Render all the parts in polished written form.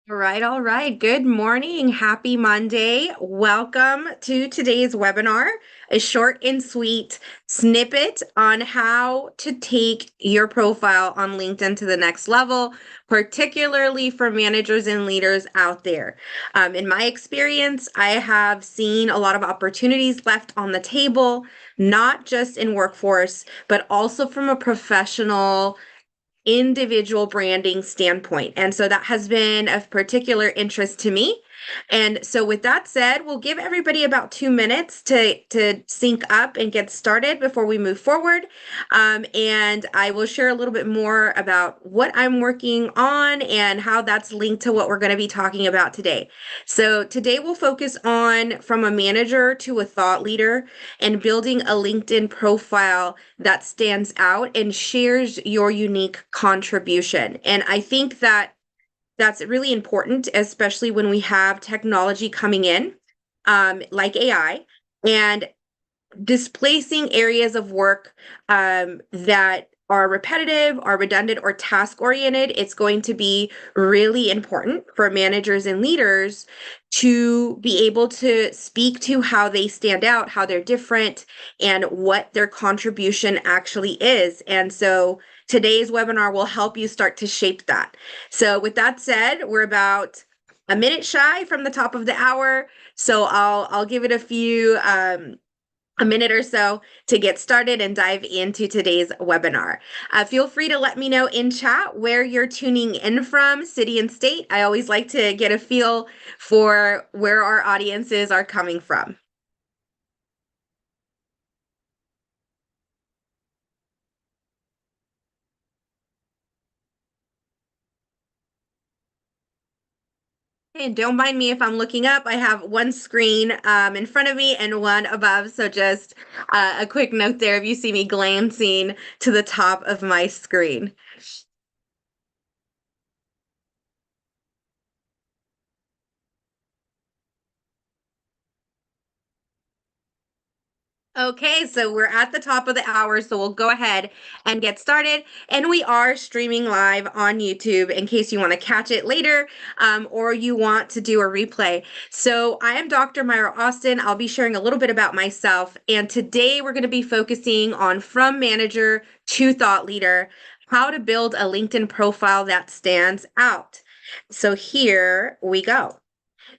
All right, all right. Good morning. Happy Monday. Welcome to today's webinar, a short and sweet snippet on how to take your profile on LinkedIn to the next level, particularly for managers and leaders out there. In my experience, I have seen a lot of opportunities left on the table, not just in workforce, but also from a professional individual branding standpoint. And so that has been of particular interest to me. And so with that said, we'll give everybody about 2 minutes to sync up and get started before we move forward. And I will share a little bit more about what I'm working on and how that's linked to what we're going to be talking about today. So today we'll focus on from a manager to a thought leader and building a LinkedIn profile that stands out and shares your unique contribution. And I think that that's really important, especially when we have technology coming in, like AI, and displacing areas of work that are repetitive, are redundant, or task oriented. It's going to be really important for managers and leaders to be able to speak to how they stand out, how they're different, and what their contribution actually is. And so today's webinar will help you start to shape that. So, with that said, we're about a minute shy from the top of the hour. So I'll give it a minute or so to get started and dive into today's webinar. Feel free to let me know in chat where you're tuning in from, city and state. I always like to get a feel for where our audiences are coming from. And don't mind me if I'm looking up. I have one screen in front of me and one above. So just a quick note there if you see me glancing to the top of my screen. Okay, so we're at the top of the hour, so we'll go ahead and get started. And we are streaming live on YouTube in case you want to catch it later or you want to do a replay. So I am Dr. Myra Austin. I'll be sharing a little bit about myself. And today we're going to be focusing on from manager to thought leader, how to build a LinkedIn profile that stands out. So here we go.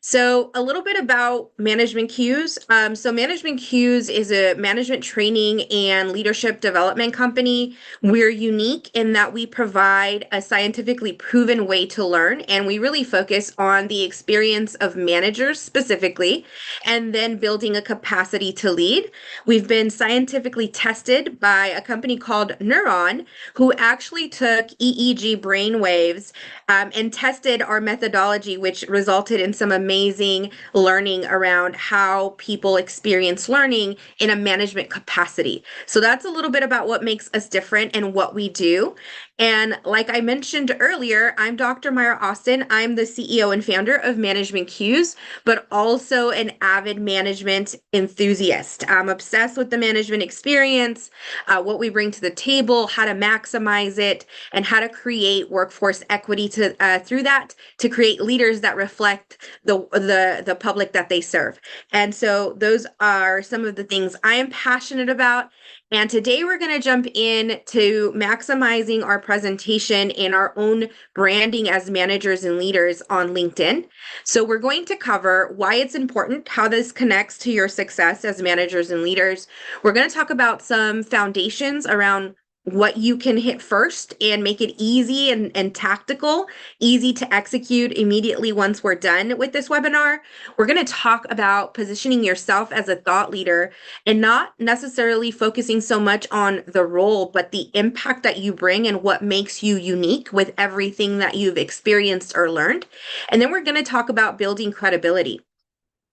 So, a little bit about Management Cues. Management Cues is a management training and leadership development company. We're unique in that we provide a scientifically proven way to learn, and we really focus on the experience of managers specifically, and then building a capacity to lead. We've been scientifically tested by a company called Neuron, who actually took EEG brain waves and tested our methodology, which resulted in some amazing learning around how people experience learning in a management capacity. So that's a little bit about what makes us different and what we do. And like I mentioned earlier, I'm Dr. Myra Austin. I'm the CEO and founder of Management Cues, but also an avid management enthusiast. I'm obsessed with the management experience, what we bring to the table, how to maximize it, and how to create workforce equity through that to create leaders that reflect the public that they serve. And so those are some of the things I am passionate about. And today we're going to jump in to maximizing our presentation and our own branding as managers and leaders on LinkedIn. So we're going to cover why it's important, how this connects to your success as managers and leaders. We're going to talk about some foundations around what you can hit first and make it easy and tactical, easy to execute immediately once we're done with this webinar. We're going to talk about positioning yourself as a thought leader and not necessarily focusing so much on the role, but the impact that you bring and what makes you unique with everything that you've experienced or learned. And then we're going to talk about building credibility.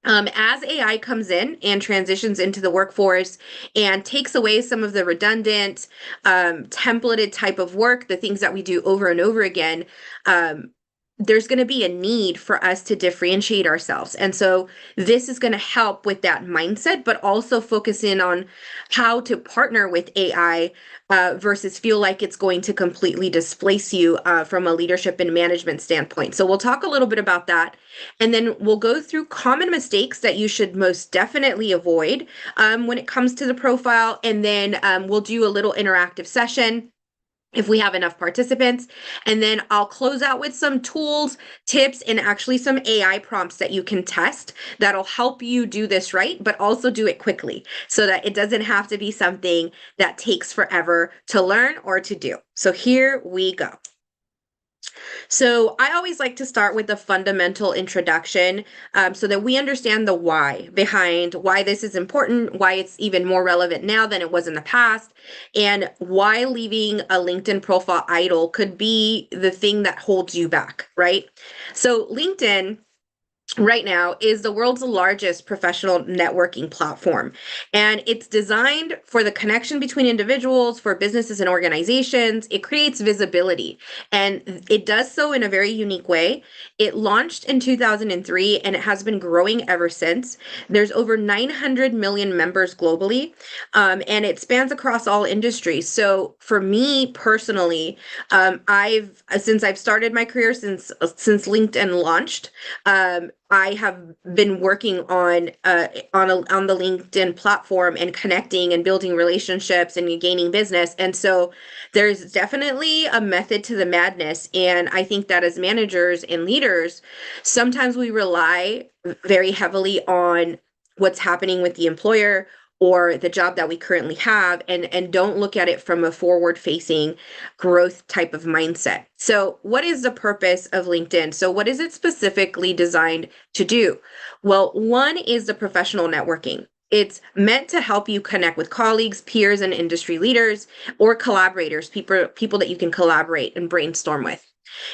As AI comes in and transitions into the workforce and takes away some of the redundant, templated type of work, the things that we do over and over again, there's going to be a need for us to differentiate ourselves. And so this is going to help with that mindset, but also focus in on how to partner with AI versus feel like it's going to completely displace you from a leadership and management standpoint. So we'll talk a little bit about that. And then we'll go through common mistakes that you should most definitely avoid when it comes to the profile. And then we'll do a little interactive session if we have enough participants. And then I'll close out with some tools, tips, and actually some AI prompts that you can test that'll help you do this right, but also do it quickly so that it doesn't have to be something that takes forever to learn or to do. So here we go. So I always like to start with the fundamental introduction so that we understand the why behind why this is important, why it's even more relevant now than it was in the past, and why leaving a LinkedIn profile idle could be the thing that holds you back, right? So LinkedIn right now is the world's largest professional networking platform. And it's designed for the connection between individuals, for businesses and organizations. It creates visibility, and it does so in a very unique way. It launched in 2003 and it has been growing ever since. There's over 900 million members globally, and it spans across all industries. So for me personally, since I've started my career since LinkedIn launched, I have been working on the LinkedIn platform and connecting and building relationships and gaining business. And so there's definitely a method to the madness. And I think that as managers and leaders, sometimes we rely very heavily on what's happening with the employer or the job that we currently have, and don't look at it from a forward facing growth type of mindset. So what is the purpose of LinkedIn? So what is it specifically designed to do? Well, one is the professional networking. It's meant to help you connect with colleagues, peers, and industry leaders or collaborators, people that you can collaborate and brainstorm with.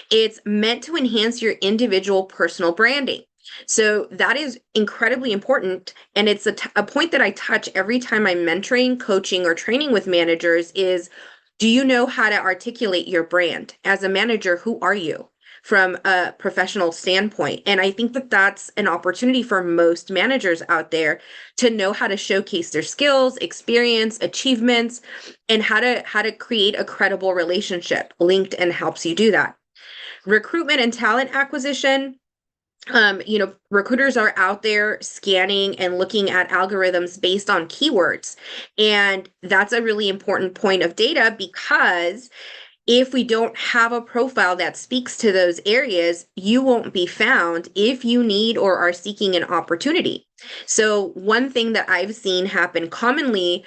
It's meant to enhance your individual personal branding. So that is incredibly important. And it's a point that I touch every time I'm mentoring, coaching, or training with managers is, do you know how to articulate your brand? As a manager, who are you from a professional standpoint? And I think that that's an opportunity for most managers out there to know how to showcase their skills, experience, achievements, and how to create a credible relationship. LinkedIn helps you do that. Recruitment and talent acquisition. Recruiters are out there scanning and looking at algorithms based on keywords. And that's a really important point of data, because if we don't have a profile that speaks to those areas, you won't be found if you need or are seeking an opportunity. So one thing that I've seen happen commonly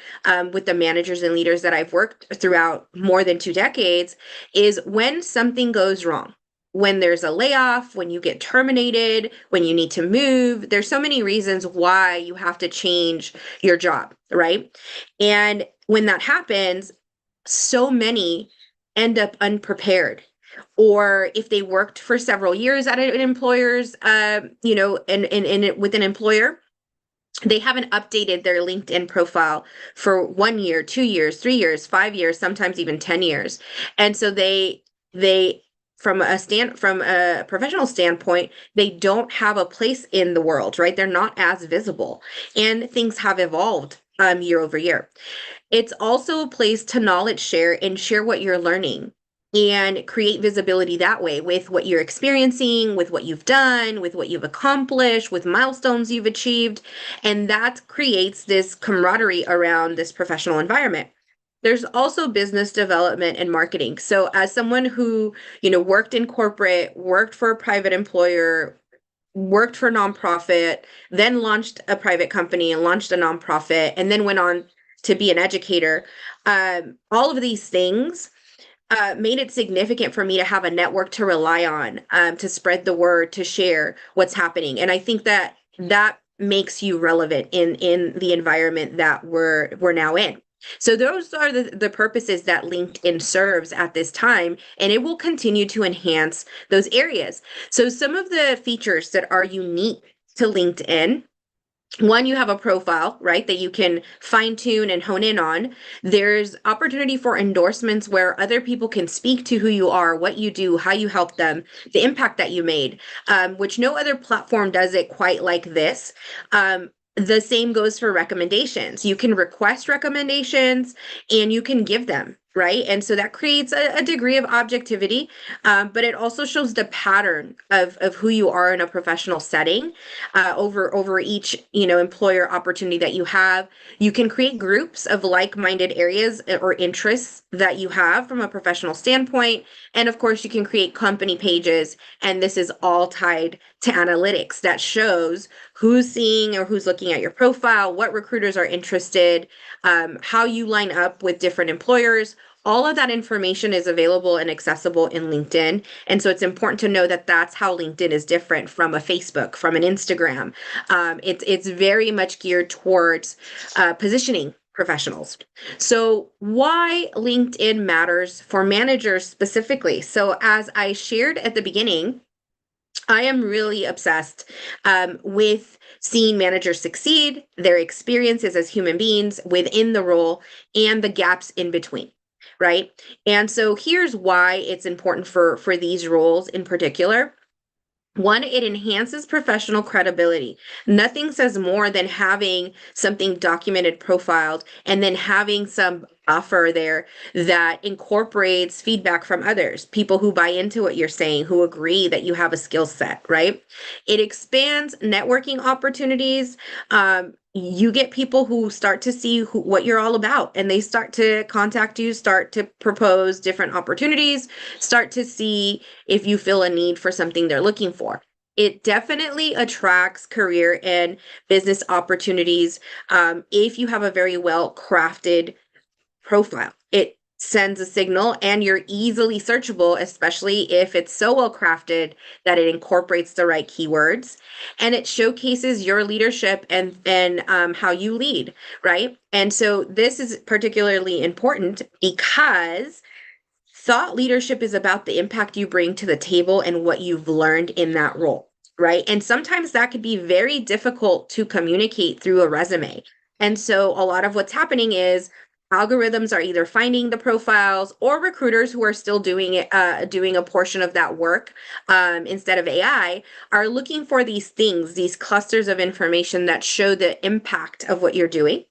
with the managers and leaders that I've worked throughout more than 2 decades is when something goes wrong. When there's a layoff, when you get terminated, when you need to move, there's so many reasons why you have to change your job, right? And when that happens, so many end up unprepared. Or if they worked for several years at an employer's, with an employer, they haven't updated their LinkedIn profile for 1 year, 2 years, 3 years, 5 years, sometimes even 10 years. And so they from a professional standpoint, they don't have a place in the world, right? They're not as visible, and things have evolved year over year. It's also a place to knowledge share and share what you're learning and create visibility that way with what you're experiencing, with what you've done, with what you've accomplished, with milestones you've achieved. And that creates this camaraderie around this professional environment. There's also business development and marketing. So as someone who, worked in corporate, worked for a private employer, worked for a nonprofit, then launched a private company and launched a nonprofit, and then went on to be an educator, all of these things made it significant for me to have a network to rely on, to spread the word, to share what's happening. And I think that makes you relevant in the environment that we're now in. So those are the purposes that LinkedIn serves at this time, and it will continue to enhance those areas. So some of the features that are unique to LinkedIn One, you have a profile, right, that you can fine tune and hone in on. There's opportunity for endorsements where other people can speak to who you are, what you do, how you help them, the impact that you made, which no other platform does it quite like this. The same goes for recommendations. You can request recommendations and you can give them, right? And so that creates a degree of objectivity, but it also shows the pattern of who you are in a professional setting over each employer opportunity that you have. You can create groups of like-minded areas or interests that you have from a professional standpoint, and of course you can create company pages, and this is all tied to analytics that shows who's seeing or who's looking at your profile, what recruiters are interested, how you line up with different employers. All of that information is available and accessible in LinkedIn. And so it's important to know that that's how LinkedIn is different from a Facebook, from an Instagram. It's very much geared towards positioning professionals. So why LinkedIn matters for managers specifically. So as I shared at the beginning, I am really obsessed with seeing managers succeed, their experiences as human beings within the role, and the gaps in between, right? And so here's why it's important for these roles in particular. One, it enhances professional credibility. Nothing says more than having something documented, profiled, and then having some offer there that incorporates feedback from others, people who buy into what you're saying, who agree that you have a skill set, right? It expands networking opportunities. You get people who start to see what you're all about, and they start to contact you, start to propose different opportunities, start to see if you feel a need for something they're looking for. It definitely attracts career and business opportunities if you have a very well crafted profile. It sends a signal, and you're easily searchable, especially if it's so well crafted that it incorporates the right keywords, and it showcases your leadership and how you lead, right? And so this is particularly important because thought leadership is about the impact you bring to the table and what you've learned in that role, right? And sometimes that could be very difficult to communicate through a resume. And so a lot of what's happening is algorithms are either finding the profiles, or recruiters who are still doing it, doing a portion of that work instead of AI, are looking for these things, these clusters of information that show the impact of what you're doing.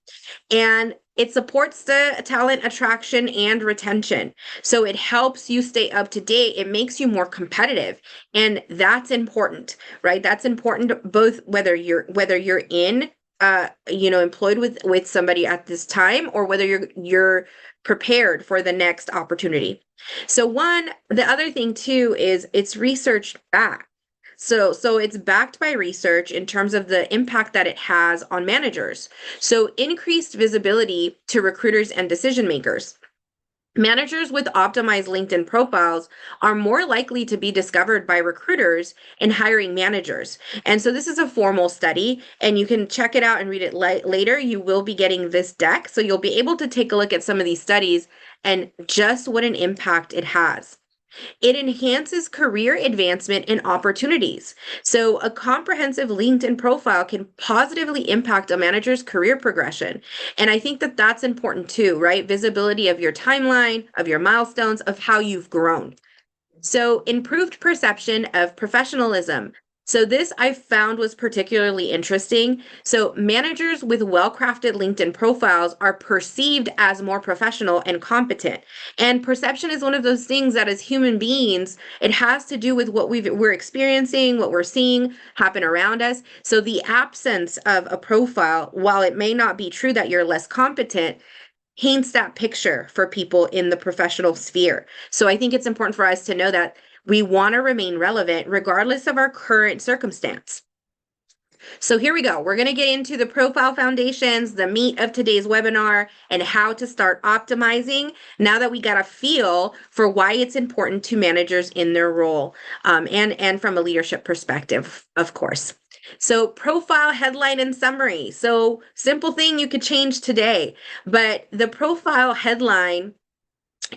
And it supports the talent attraction and retention. So it helps you stay up to date. It makes you more competitive. And that's important, right? That's important both whether you're in employed with somebody at this time, or whether you're prepared for the next opportunity. So the other thing too is it's research backed. So it's backed by research in terms of the impact that it has on managers. So increased visibility to recruiters and decision makers. Managers with optimized LinkedIn profiles are more likely to be discovered by recruiters in hiring managers. And so this is a formal study, and you can check it out and read it later. You will be getting this deck, so you'll be able to take a look at some of these studies and just what an impact it has. It enhances career advancement and opportunities. So, a comprehensive LinkedIn profile can positively impact a manager's career progression. And I think that that's important too, right? Visibility of your timeline, of your milestones, of how you've grown. So, improved perception of professionalism. So, this I found was particularly interesting. So, managers with well crafted LinkedIn profiles are perceived as more professional and competent. And perception is one of those things that, as human beings, it has to do with what we're experiencing, what we're seeing happen around us. So, the absence of a profile, while it may not be true that you're less competent, paints that picture for people in the professional sphere. So I think it's important for us to know that we want to remain relevant regardless of our current circumstance. So here we go. We're going to get into the profile foundations, the meat of today's webinar, and how to start optimizing now that we got a feel for why it's important to managers in their role, and from a leadership perspective, of course. So profile, headline, and summary. So simple thing you could change today, but the profile headline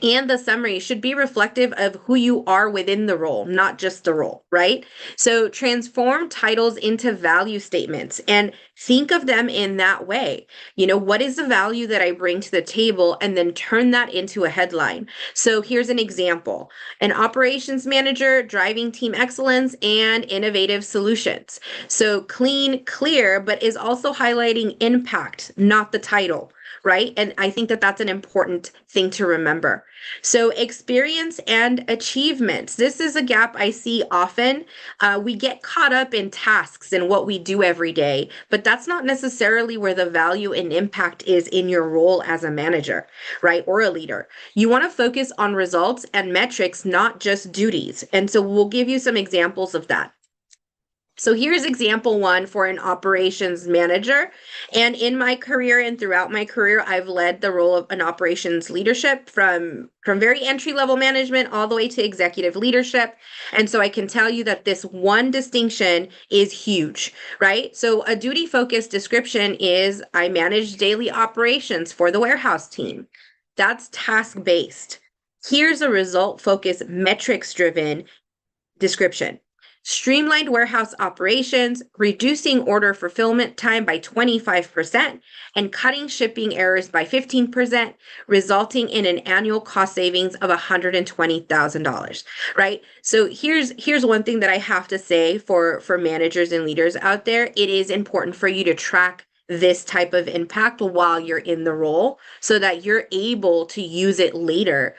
And the summary should be reflective of who you are within the role, not just the role, right? So transform titles into value statements and think of them in that way. What is the value that I bring to the table? And then turn that into a headline. So here's an example: an operations manager driving team excellence and innovative solutions. So clean, clear, but is also highlighting impact, not the title. Right. And I think that that's an important thing to remember. So, experience and achievements. This is a gap I see often. We get caught up in tasks and what we do every day, but that's not necessarily where the value and impact is in your role as a manager, right? Or a leader. You want to focus on results and metrics, not just duties. And so, we'll give you some examples of that. So here's example one for an operations manager. And in my career and throughout my career, I've led the role of an operations leadership from very entry-level management all the way to executive leadership. And so I can tell you that this one distinction is huge, right? So a duty-focused description is I manage daily operations for the warehouse team. That's task-based. Here's a result-focused, metrics-driven description. Streamlined warehouse operations, reducing order fulfillment time by 25%, and cutting shipping errors by 15%, resulting in an annual cost savings of $120,000, right? So here's one thing that I have to say for managers and leaders out there. It is important for you to track this type of impact while you're in the role so that you're able to use it later,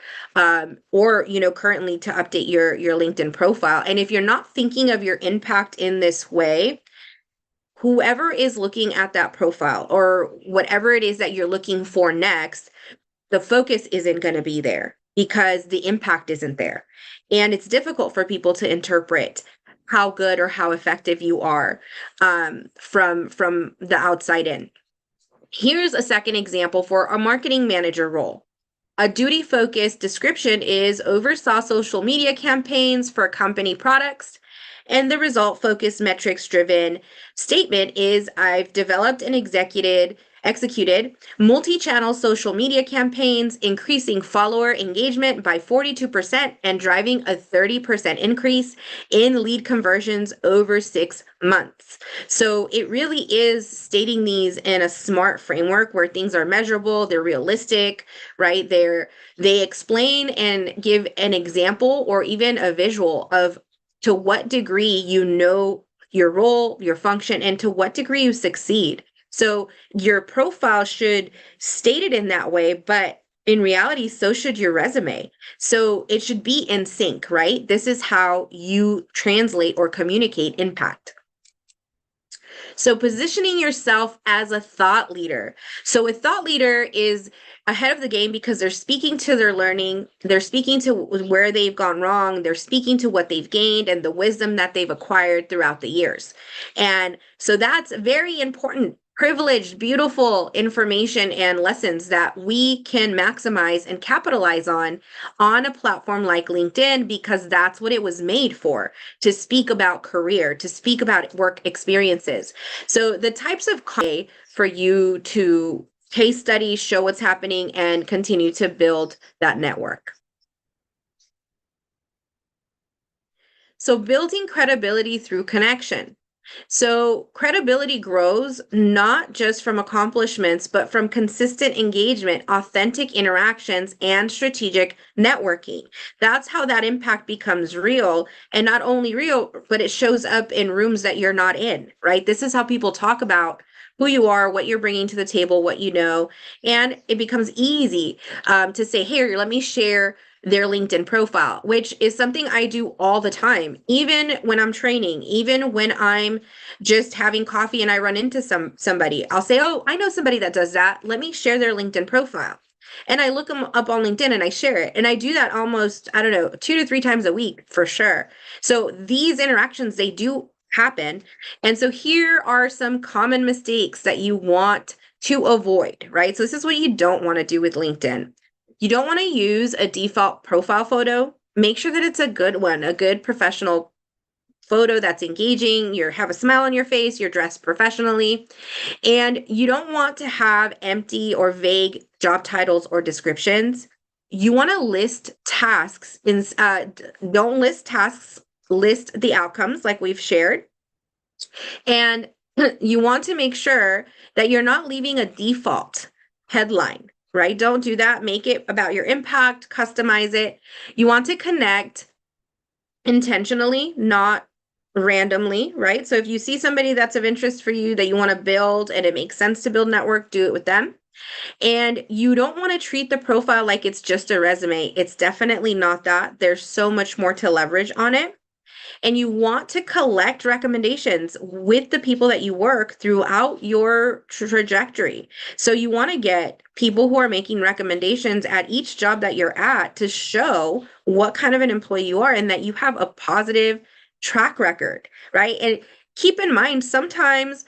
or currently to update your LinkedIn profile. And if you're not thinking of your impact in this way, whoever is looking at that profile or whatever it is that you're looking for next, the focus isn't going to be there because the impact isn't there. And it's difficult for people to interpret how good or how effective you are from the outside in. Here's a second example for a marketing manager role. A duty-focused description is oversaw social media campaigns for company products. And the result-focused metrics-driven statement is I've developed and executed multi-channel social media campaigns, increasing follower engagement by 42% and driving a 30% increase in lead conversions over 6 months. So it really is stating these in a smart framework where things are measurable, they're realistic, right? They explain and give an example or even a visual of to what degree you know your role, your function, and to what degree you succeed. So your profile should state it in that way, but in reality, so should your resume. So it should be in sync, right? This is how you translate or communicate impact. So positioning yourself as a thought leader. So a thought leader is ahead of the game because they're speaking to their learning, they're speaking to where they've gone wrong, they're speaking to what they've gained and the wisdom that they've acquired throughout the years. And so that's very important. Privileged, beautiful information and lessons that we can maximize and capitalize on a platform like LinkedIn, because that's what it was made for, to speak about career, to speak about work experiences. So the types of content for you to case studies, show what's happening, and continue to build that network. So building credibility through connection. So credibility grows not just from accomplishments, but from consistent engagement, authentic interactions, and strategic networking. That's how that impact becomes real. And not only real, but it shows up in rooms that you're not in, right? This is how people talk about who you are, what you're bringing to the table, what you know. And it becomes easy to say, here, let me share their LinkedIn profile, which is something I do all the time, even when I'm training, even when I'm just having coffee and I run into somebody. I'll say, oh, I know somebody that does that. Let me share their LinkedIn profile. And I look them up on LinkedIn and I share it. And I do that almost, 2 to 3 times a week for sure. So these interactions, they do happen. And so here are some common mistakes that you want to avoid, right? So this is what you don't want to do with LinkedIn. You don't want to use a default profile photo. Make sure that it's a good one, a good professional photo that's engaging. You have a smile on your face, you're dressed professionally, and you don't want to have empty or vague job titles or descriptions. you want to list tasks in, don't list tasks, list the outcomes like we've shared. And you want to make sure that you're not leaving a default headline, right? Don't do that. Make it about your impact, customize it. You want to connect intentionally, not randomly, right? So if you see somebody that's of interest for you that you want to build and it makes sense to build network, do it with them. And you don't want to treat the profile like it's just a resume. It's definitely not that. There's so much more to leverage on it. And you want to collect recommendations with the people that you work throughout your trajectory. So you want to get people who are making recommendations at each job that you're at to show what kind of an employee you are and that you have a positive track record, right? And keep in mind, sometimes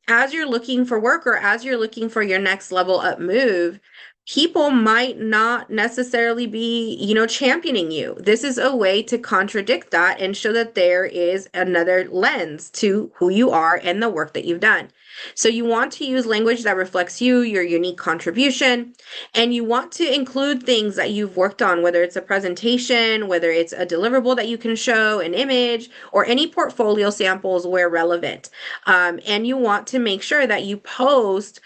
as you're looking for work or as you're looking for your next level up move, people might not necessarily be, championing you. This is a way to contradict that and show that there is another lens to who you are and the work that you've done. So you want to use language that reflects you, your unique contribution, and you want to include things that you've worked on, whether it's a presentation, whether it's a deliverable that you can show, an image, or any portfolio samples where relevant. And you want to make sure that you post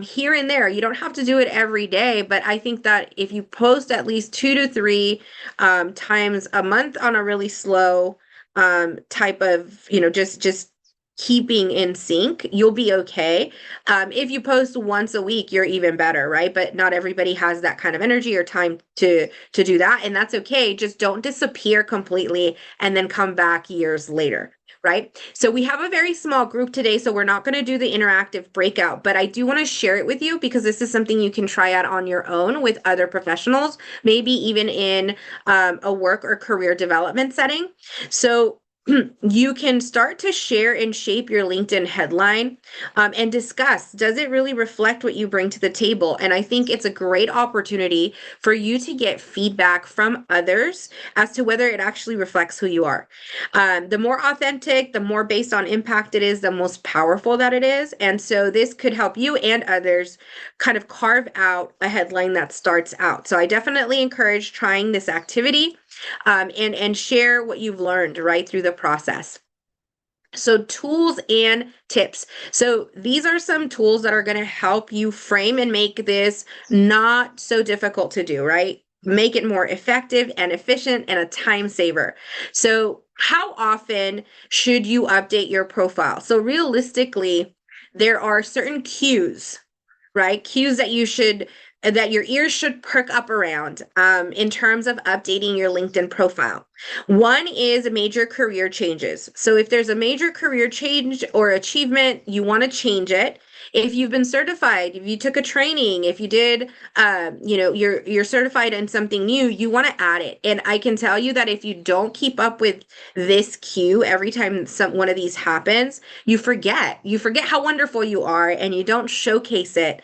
here and there. You don't have to do it every day, but I think that if you post at least 2 to 3 times a month on a really slow type of, just keeping in sync, you'll be okay. If you post once a week, you're even better, right? But not everybody has that kind of energy or time to do that, and that's okay. Just don't disappear completely and then come back years later. Right? So we have a very small group today, so we're not going to do the interactive breakout, but I do want to share it with you because this is something you can try out on your own with other professionals, maybe even in a work or career development setting. So you can start to share and shape your LinkedIn headline and discuss, does it really reflect what you bring to the table? And I think it's a great opportunity for you to get feedback from others as to whether it actually reflects who you are. The more authentic, the more based on impact it is, the most powerful that it is. And so this could help you and others kind of carve out a headline that starts out. So I definitely encourage trying this activity. And share what you've learned right through the process. So tools and tips. So these are some tools that are going to help you frame and make this not so difficult to do, right? Make it more effective and efficient and a time saver. So how often should you update your profile? So realistically, there are certain cues, right? Cues that your ears should perk up around in terms of updating your LinkedIn profile. One is major career changes. So if there's a major career change or achievement, you want to change it. If you've been certified, if you took a training, if you did, you're certified in something new, you want to add it. And I can tell you that if you don't keep up with this cue every time one of these happens, you forget how wonderful you are, and you don't showcase it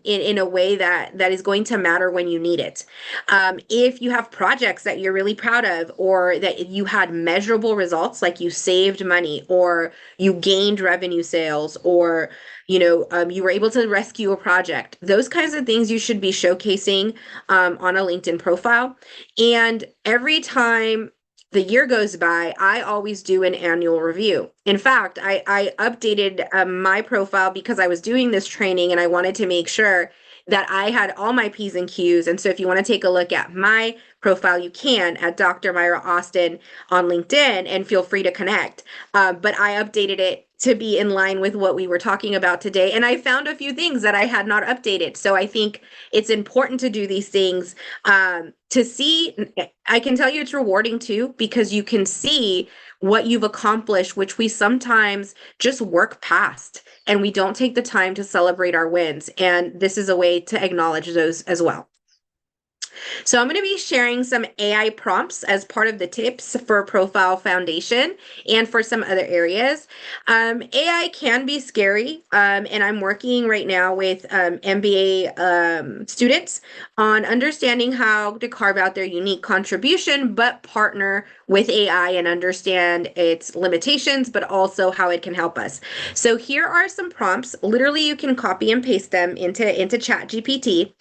in a way that is going to matter when you need it. If you have projects that you're really proud of, or that you had measurable results, like you saved money or you gained revenue sales, or you were able to rescue a project, those kinds of things you should be showcasing on a LinkedIn profile. And every time the year goes by, I always do an annual review. In fact, I updated my profile because I was doing this training and I wanted to make sure that I had all my P's and Q's. And so if you want to take a look at my profile, you can at Dr. Myra Austin on LinkedIn, and feel free to connect. But I updated it to be in line with what we were talking about today. And I found a few things that I had not updated. So I think it's important to do these things to see. I can tell you it's rewarding too, because you can see what you've accomplished, which we sometimes just work past and we don't take the time to celebrate our wins. And this is a way to acknowledge those as well. So I'm going to be sharing some AI prompts as part of the tips for profile foundation and for some other areas. AI can be scary, and I'm working right now with MBA students on understanding how to carve out their unique contribution, but partner with AI and understand its limitations, but also how it can help us. So here are some prompts. Literally, you can copy and paste them into ChatGPT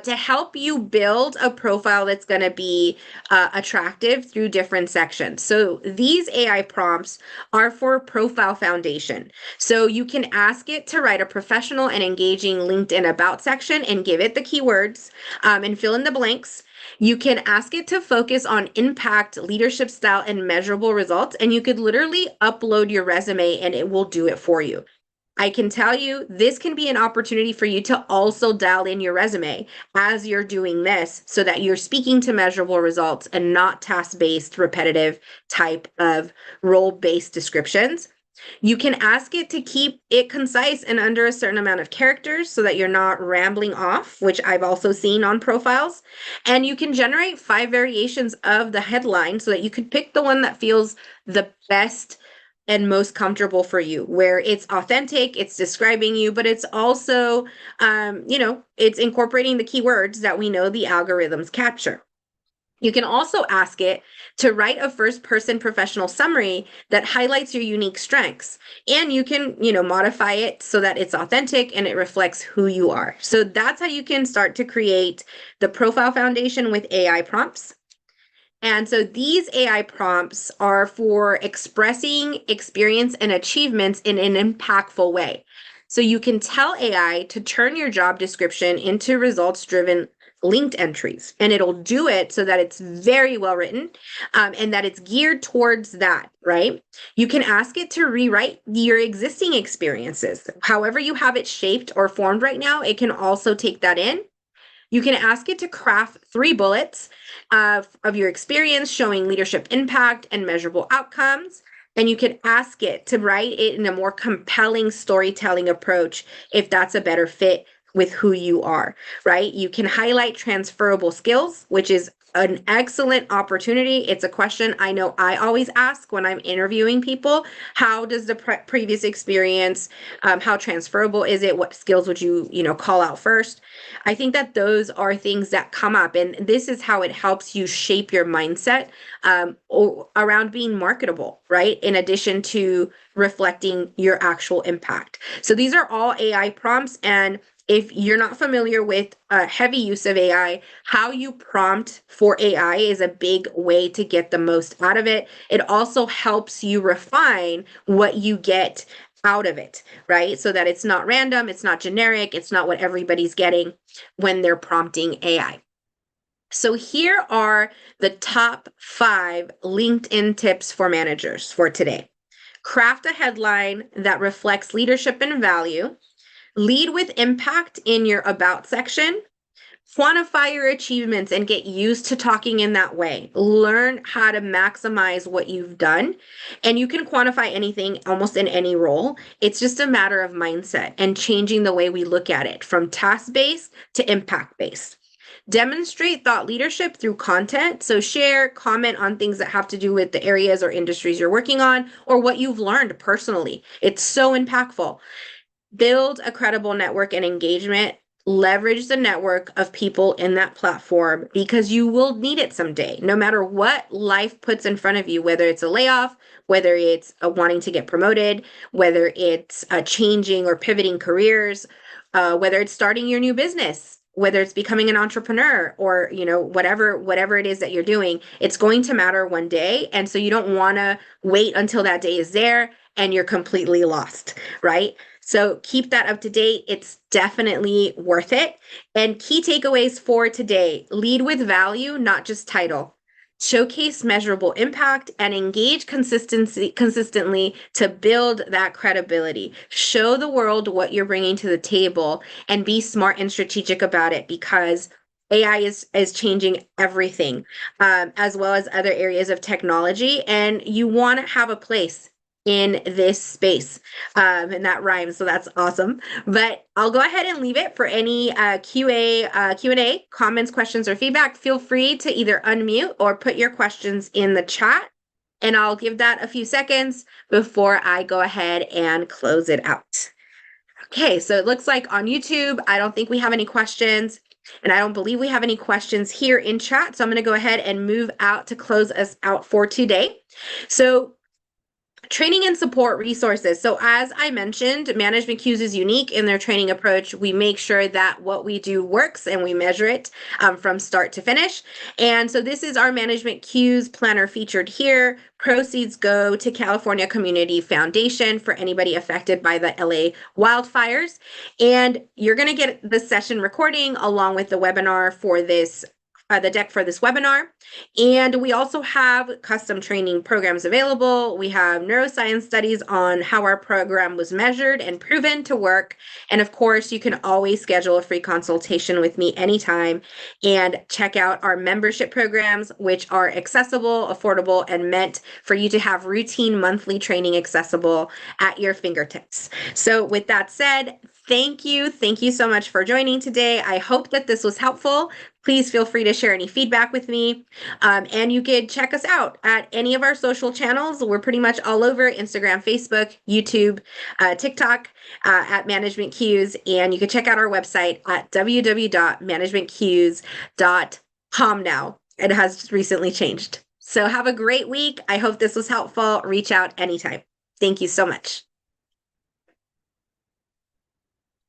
to help you build a profile that's going to be attractive through different sections. So these AI prompts are for profile foundation. So you can ask it to write a professional and engaging LinkedIn about section and give it the keywords and fill in the blanks. You can ask it to focus on impact, leadership style, and measurable results. And you could literally upload your resume and it will do it for you. I can tell you this can be an opportunity for you to also dial in your resume as you're doing this so that you're speaking to measurable results and not task-based, repetitive type of role-based descriptions. You can ask it to keep it concise and under a certain amount of characters so that you're not rambling off, which I've also seen on profiles. And you can generate 5 variations of the headline so that you could pick the one that feels the best and most comfortable for you, where it's authentic, it's describing you, but it's also, it's incorporating the keywords that we know the algorithms capture. You can also ask it to write a first-person professional summary that highlights your unique strengths. And you can, modify it so that it's authentic and it reflects who you are. So that's how you can start to create the profile foundation with AI prompts. And so these AI prompts are for expressing experience and achievements in an impactful way. So you can tell AI to turn your job description into results-driven linked entries, and it'll do it so that it's very well written and that it's geared towards that, right? You can ask it to rewrite your existing experiences. However you have it shaped or formed right now, it can also take that in. You can ask it to craft 3 bullets of your experience showing leadership impact and measurable outcomes. And you can ask it to write it in a more compelling storytelling approach if that's a better fit with who you are, right? You can highlight transferable skills, which is an excellent opportunity. It's a question I know I always ask when I'm interviewing people. How does the previous experience, how transferable is it? What skills would you, call out first? I think that those are things that come up, and this is how it helps you shape your mindset around being marketable, right? In addition to reflecting your actual impact. So these are all AI prompts, and if you're not familiar with heavy use of AI, how you prompt for AI is a big way to get the most out of it. It also helps you refine what you get out of it, right? So that it's not random, it's not generic, it's not what everybody's getting when they're prompting AI. So here are the top 5 LinkedIn tips for managers for today. Craft a headline that reflects leadership and value. Lead with impact in your about section. Quantify your achievements and get used to talking in that way. Learn how to maximize what you've done. And you can quantify anything almost in any role. It's just a matter of mindset and changing the way we look at it from task-based to impact-based. Demonstrate thought leadership through content. So share, comment on things that have to do with the areas or industries you're working on or what you've learned personally. It's so impactful. Build a credible network and engagement. Leverage the network of people in that platform because you will need it someday, no matter what life puts in front of you, whether it's a layoff, whether it's wanting to get promoted, whether it's changing or pivoting careers, whether it's starting your new business, whether it's becoming an entrepreneur or, whatever it is that you're doing, it's going to matter one day. And so you don't want to wait until that day is there and you're completely lost, right? So keep that up to date. It's definitely worth it. And key takeaways for today: lead with value, not just title. Showcase measurable impact and engage consistently to build that credibility. Show the world what you're bringing to the table and be smart and strategic about it because AI is changing everything, as well as other areas of technology. And you want to have a place in this space, and that rhymes, so that's awesome. But I'll go ahead and leave it for any Q&A, comments, questions, or feedback. Feel free to either unmute or put your questions in the chat, and I'll give that a few seconds before I go ahead and close it out. Okay, so it looks like on YouTube, I don't think we have any questions. And I don't believe we have any questions here in chat. So I'm going to go ahead and move out to close us out for today. So training and support resources. So as I mentioned, Management Cues is unique in their training approach. We make sure that what we do works and we measure it from start to finish. And so this is our Management Cues planner featured here. Proceeds go to California Community Foundation for anybody affected by the LA wildfires. And you're going to get the session recording along with the webinar for this the deck for this webinar. And we also have custom training programs available. We have neuroscience studies on how our program was measured and proven to work. And of course, you can always schedule a free consultation with me anytime and check out our membership programs, which are accessible, affordable, and meant for you to have routine monthly training accessible at your fingertips. So with that said, thank you. Thank you so much for joining today. I hope that this was helpful. Please feel free to share any feedback with me. And you could check us out at any of our social channels. We're pretty much all over Instagram, Facebook, YouTube, TikTok at Management Cues. And you can check out our website at www.managementcues.com now. It has recently changed. So have a great week. I hope this was helpful. Reach out anytime. Thank you so much.